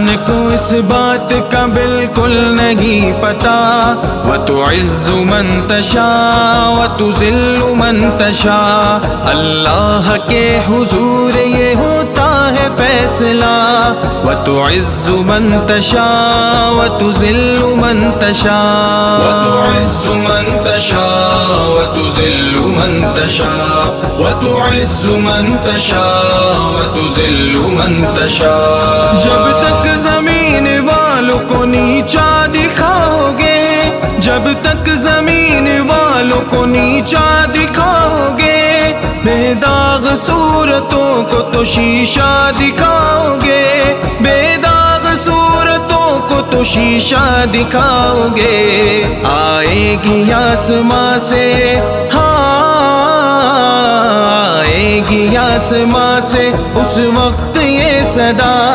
ان کو اس بات کا بالکل نہیں پتا، وَتُعِزُّ مَن تَشَاءُ وَتُذِلُّ مَن تَشَاءُ، اللہ کے حضور یہ ہوتا ہے فیصلہ، وَتُعِزُّ مَن تَشَاءُ وَتُذِلُّ مَن تَشَاءُ، وَتُعِزُّ مَن تَشَاءُ وَتُذِلُّ مَن تَشَاءُ، وَتُعِزُّ مَن تَشَاءُ وَتُذِلُّ مَن تَشَاءُ۔ جب تک زمین والوں کو نیچا دکھاؤ گے، جب تک زمین والوں کو نیچا دکھاؤ گے، بے داغ صورتوں کو تو شیشہ دکھاؤ گے، بے داغ صورتوں کو تو شیشہ دکھاؤ گے، آئے گی آسماں سے، آئے گی آسماں سے اس وقت یہ صدا،